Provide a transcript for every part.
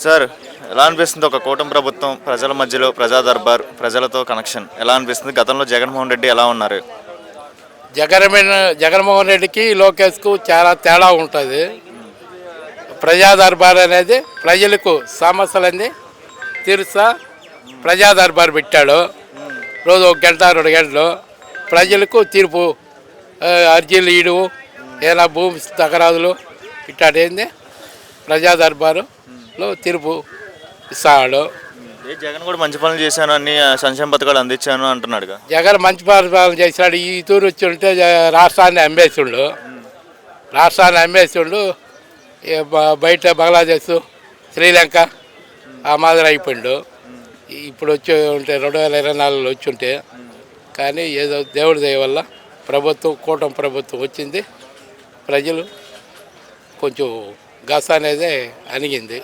Sir, ఎలా అనిపిస్తుంది ఒక కూటమి ప్రభుత్వం ప్రజల మధ్యలో ప్రజా దర్బార్ ప్రజలతో కనెక్షన్ ఎలా అనిపిస్తుంది? గతంలో జగన్మోహన్ రెడ్డి ఎలా ఉన్నారు? జగన్మోహన్ రెడ్డికి లోకేష్కు చాలా తేడా ఉంటుంది. ప్రజా దర్బార్ అనేది ప్రజలకు సమస్యలన్నీ తీరుస్తా ప్రజా దర్బార్ పెట్టాడు. రోజు 1 గంట 2 గంటలు ప్రజలకు తీర్పు అర్జీలు ఇడు ఏదైనా భూమి తగరాదులు ఇట్టాడేంది ప్రజా దర్బారులో తీర్పు ఇస్తాడు. జగన్ కూడా మంచి పనులు చేశాను, అన్ని సంక్షేమ పథకాలు అందించాను అంటున్నాడుగా. జగన్ మంచి పరిపాలన చేశాడు. ఈ తూరు వచ్చి ఉంటే రాష్ట్రాన్ని అమ్మేసిండు. బయట బంగ్లాదేశ్, శ్రీలంక ఆ మాదిరి అయిపోయిండు. ఇప్పుడు వచ్చి ఉంటే 2024లో వచ్చి ఉంటే కానీ ఏదో దేవుడి దయ వల్ల కూటమి ప్రభుత్వం వచ్చింది. ప్రజలు కొంచెం గస అనేది అణిగింది.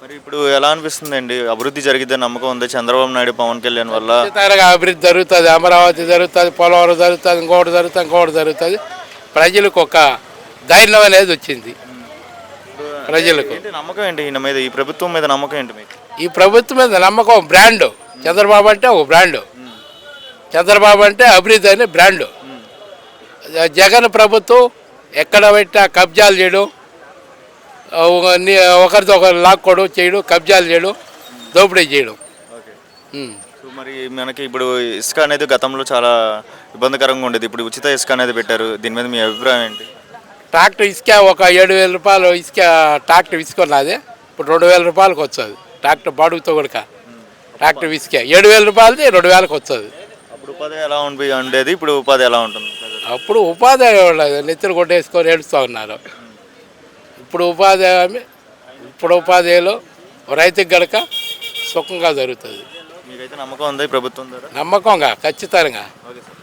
మరి ఇప్పుడు ఎలా అనిపిస్తుంది అండి? అభివృద్ధి జరిగిద్దని నమ్మకం ఉంది చంద్రబాబు నాయుడు, పవన్ కళ్యాణ్ వల్ల? ఖచ్చితంగా అభివృద్ధి జరుగుతుంది. అమరావతి జరుగుతుంది, పోలవరం జరుగుతుంది, ఇంకోటి జరుగుతుంది. ప్రజలకు ఒక ధైర్యం అనేది వచ్చింది. ప్రజలకు నమ్మకం ఏంటి ఈయన మీద, ఈ ప్రభుత్వం మీద నమ్మకం ఏంటి మీకు? ఈ ప్రభుత్వం మీద నమ్మకం బ్రాండ్. చంద్రబాబు అంటే ఒక బ్రాండ్. చంద్రబాబు అంటే అభివృద్ధి అనే బ్రాండ్. జగన్ ప్రభుత్వం ఎక్కడ పెట్టినా కబ్జాలు చేయడం, ఒకరితో ఒకరు లాక్కోవడం చేయడం, కబ్జాలు చేయడం, దోపిడీ చేయడం. సో మరి మనకి ఇప్పుడు ఇసుక అనేది గతంలో చాలా ఇబ్బందికరంగా ఉండేది, ఇప్పుడు ఉచిత ఇసుక అనేది పెట్టారు. దీని మీద మీ అభిప్రాయం ఏంటి? ట్రాక్టర్ ఇసుక ఒక 7,000 రూపాయలు ఇసుక ట్రాక్టర్ ఇసుక ఉన్నది. ఇప్పుడు 2,000 రూపాయలకు వస్తుంది ట్రాక్టర్ బాడుగుతో కూడా. ట్రాక్టర్ ఇసుక 7,000 రూపాయలది 2,000కి వస్తుంది. అప్పుడు ఉపాధి ఎలా ఉండేది, ఇప్పుడు ఉపాధి ఎలా ఉంటుంది? అప్పుడు ఉపాధి ఉండదు, నెత్తులు కొట్టేసుకొని ఏడుస్తూ ఉన్నారు. ఇప్పుడు ఉపాధిలో రైతుకి గడక సుఖంగా జరుగుతుంది. మీకైతే నమ్మకం ఉంది ప్రభుత్వం ద్వారా? నమ్మకంగా ఖచ్చితంగా. Okay sir.